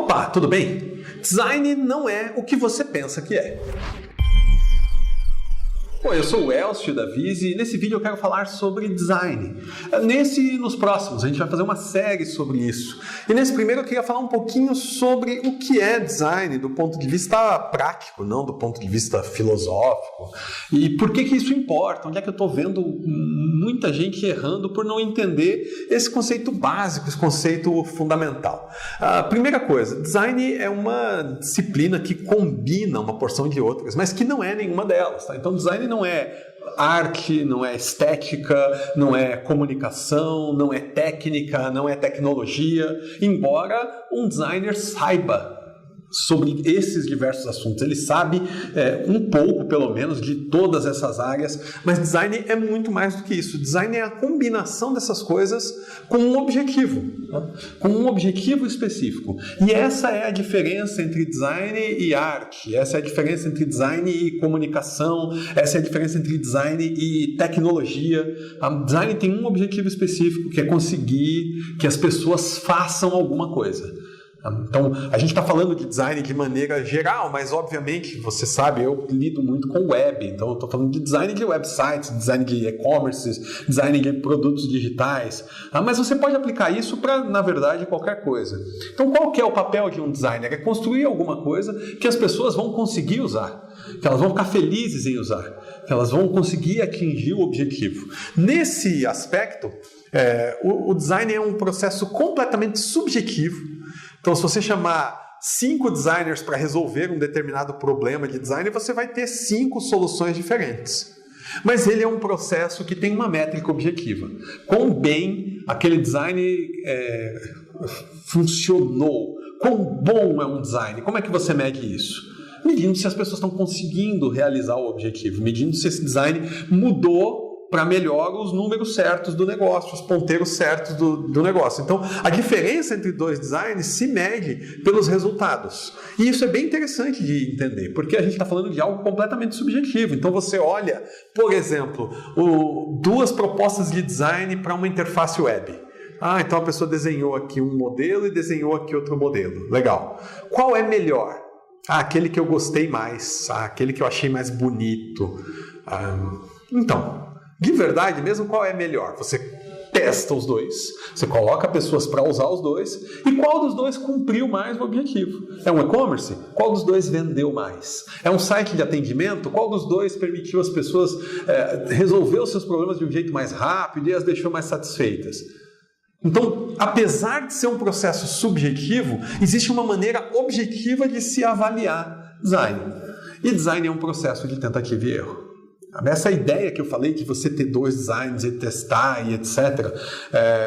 Opa, tudo bem? Design não é o que você pensa que é. Eu sou o Elcio da Vize e nesse vídeo eu quero falar sobre design. Nesse e nos próximos, a gente vai fazer uma série sobre isso. E nesse primeiro eu queria falar um pouquinho sobre o que é design do ponto de vista prático, não do ponto de vista filosófico. E por que isso importa? Onde é que eu estou vendo muita gente errando por não entender esse conceito básico, esse conceito fundamental. A primeira coisa, design é uma disciplina que combina uma porção de outras, mas que não é nenhuma delas. Tá? Então design não é arte, não é estética, não é comunicação, não é técnica, não é tecnologia, embora um designer saiba sobre esses diversos assuntos. Ele sabe um pouco, pelo menos, de todas essas áreas, mas design é muito mais do que isso. Design é a combinação dessas coisas com um objetivo, né? Com um objetivo específico. E essa é a diferença entre design e arte, essa é a diferença entre design e comunicação, essa é a diferença entre design e tecnologia. A design tem um objetivo específico, que é conseguir que as pessoas façam alguma coisa. Então, a gente está falando de design de maneira geral, mas obviamente, você sabe, eu lido muito com web, então eu estou falando de design de websites, design de e-commerce, design de produtos digitais, mas você pode aplicar isso para, na verdade, qualquer coisa. Então, qual que é o papel de um designer? É construir alguma coisa que as pessoas vão conseguir usar, que elas vão ficar felizes em usar, que elas vão conseguir atingir o objetivo. Nesse aspecto, o design é um processo completamente subjetivo. Então, se você chamar 5 designers para resolver um determinado problema de design, você vai ter 5 soluções diferentes. Mas ele é um processo que tem uma métrica objetiva. Quão bem aquele design funcionou? Quão bom é um design? Como é que você mede isso? Medindo se as pessoas estão conseguindo realizar o objetivo, medindo se esse design mudou para melhor os números certos do negócio, os ponteiros certos do negócio. Então, a diferença entre dois designs se mede pelos resultados. E isso é bem interessante de entender, porque a gente está falando de algo completamente subjetivo. Então, você olha, por exemplo, 2 propostas de design para uma interface web. Então a pessoa desenhou aqui um modelo e desenhou aqui outro modelo. Legal. Qual é melhor? Aquele que eu gostei mais. Aquele que eu achei mais bonito. Então, de verdade mesmo, qual é melhor? Você testa os dois, você coloca pessoas para usar os dois, e qual dos dois cumpriu mais o objetivo? É um e-commerce? Qual dos dois vendeu mais? É um site de atendimento? Qual dos dois permitiu as pessoas resolver os seus problemas de um jeito mais rápido e as deixou mais satisfeitas? Então, apesar de ser um processo subjetivo, existe uma maneira objetiva de se avaliar design. E design é um processo de tentativa e erro. Essa ideia que eu falei de você ter 2 designs e testar e etc.,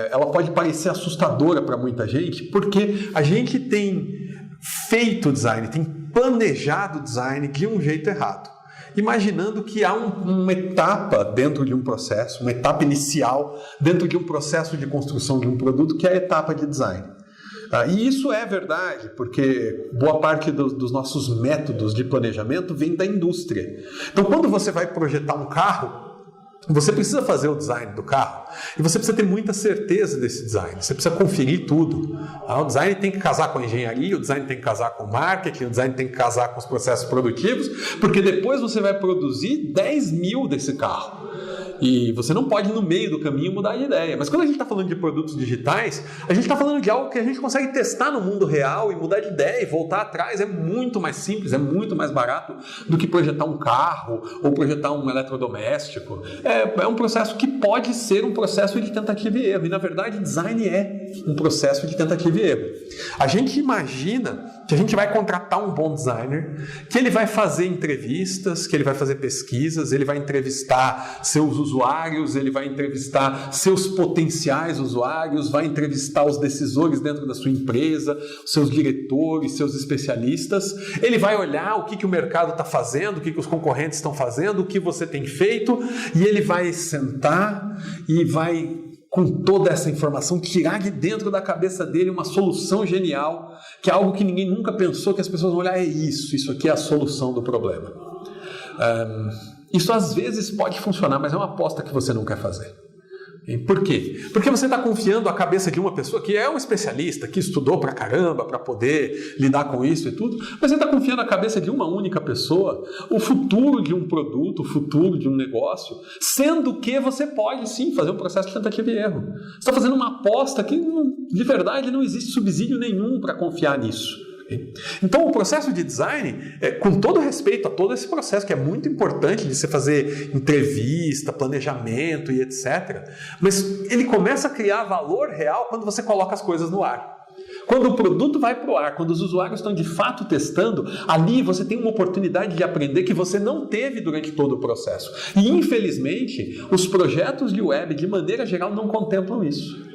ela pode parecer assustadora para muita gente, porque a gente tem feito design, tem planejado design de um jeito errado, imaginando que há uma etapa dentro de um processo, uma etapa inicial dentro de um processo de construção de um produto, que é a etapa de design. E isso é verdade, porque boa parte dos nossos métodos de planejamento vem da indústria. Então, quando você vai projetar um carro, você precisa fazer o design do carro e você precisa ter muita certeza desse design. Você precisa conferir tudo. O design tem que casar com a engenharia, o design tem que casar com o marketing, o design tem que casar com os processos produtivos, porque depois você vai produzir 10 mil desse carro. E você não pode, no meio do caminho, mudar de ideia. Mas quando a gente está falando de produtos digitais, a gente está falando de algo que a gente consegue testar no mundo real e mudar de ideia e voltar atrás. É muito mais simples, é muito mais barato do que projetar um carro ou projetar um eletrodoméstico. É um processo que pode ser um processo de tentativa e erro. E, na verdade, design é um processo de tentativa e erro. A gente imagina que a gente vai contratar um bom designer, que ele vai fazer entrevistas, que ele vai fazer pesquisas, ele vai entrevistar seus usuários, ele vai entrevistar seus potenciais usuários, vai entrevistar os decisores dentro da sua empresa, seus diretores, seus especialistas. Ele vai olhar o que o mercado está fazendo, o que os concorrentes estão fazendo, o que você tem feito, e ele vai sentar e vai, com toda essa informação, tirar de dentro da cabeça dele uma solução genial, que é algo que ninguém nunca pensou, que as pessoas vão olhar, isso aqui é a solução do problema. Isso às vezes pode funcionar, mas é uma aposta que você não quer fazer. Por quê? Porque você está confiando a cabeça de uma pessoa que é um especialista, que estudou pra caramba para poder lidar com isso e tudo, mas você está confiando a cabeça de uma única pessoa o futuro de um produto, o futuro de um negócio, sendo que você pode sim fazer um processo de tentativa e erro. Você está fazendo uma aposta que de verdade não existe subsídio nenhum para confiar nisso. Então o processo de design, com todo respeito a todo esse processo que é muito importante de você fazer entrevista, planejamento e etc, mas ele começa a criar valor real quando você coloca as coisas no ar. Quando o produto vai para o ar, quando os usuários estão de fato testando, ali você tem uma oportunidade de aprender que você não teve durante todo o processo. E infelizmente os projetos de web de maneira geral não contemplam isso.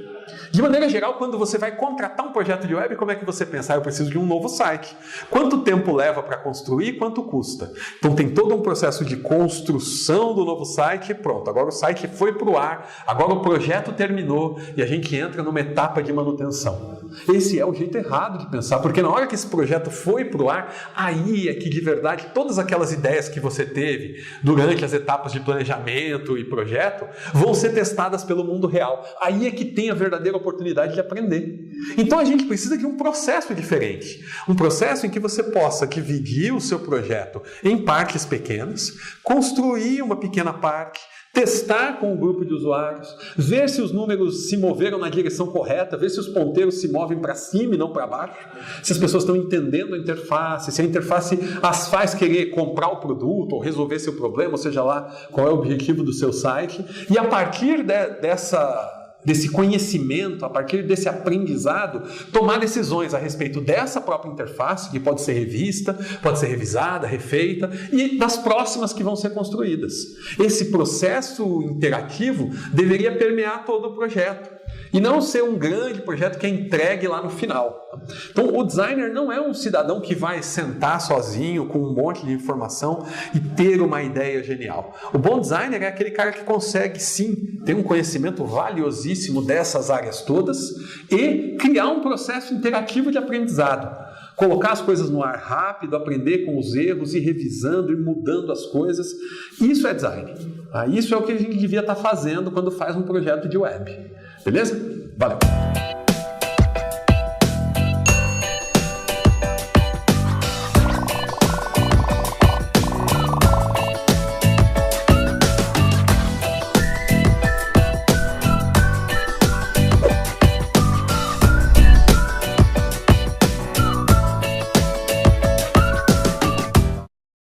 De maneira geral, quando você vai contratar um projeto de web, como é que você pensa? Eu preciso de um novo site. Quanto tempo leva para construir? Quanto custa? Então tem todo um processo de construção do novo site e pronto. Agora o site foi para o ar, agora o projeto terminou e a gente entra numa etapa de manutenção. Esse é o jeito errado de pensar, porque na hora que esse projeto foi para o ar, aí é que de verdade todas aquelas ideias que você teve durante as etapas de planejamento e projeto vão ser testadas pelo mundo real. Aí é que tem a verdadeira oportunidade de aprender. Então a gente precisa de um processo diferente. Um processo em que você possa dividir o seu projeto em partes pequenas, construir uma pequena parte, testar com um grupo de usuários, ver se os números se moveram na direção correta, ver se os ponteiros se movem para cima e não para baixo, se as pessoas estão entendendo a interface, se a interface as faz querer comprar o produto ou resolver seu problema, ou seja lá qual é o objetivo do seu site. E a partir desse conhecimento, a partir desse aprendizado, tomar decisões a respeito dessa própria interface, que pode ser revista, pode ser revisada, refeita, e das próximas que vão ser construídas. Esse processo interativo deveria permear todo o projeto. E não ser um grande projeto que é entregue lá no final. Então, o designer não é um cidadão que vai sentar sozinho com um monte de informação e ter uma ideia genial. O bom designer é aquele cara que consegue, sim, ter um conhecimento valiosíssimo dessas áreas todas e criar um processo interativo de aprendizado. Colocar as coisas no ar rápido, aprender com os erros, ir revisando e mudando as coisas. Isso é design. Isso é o que a gente devia estar fazendo quando faz um projeto de web. Beleza? Valeu!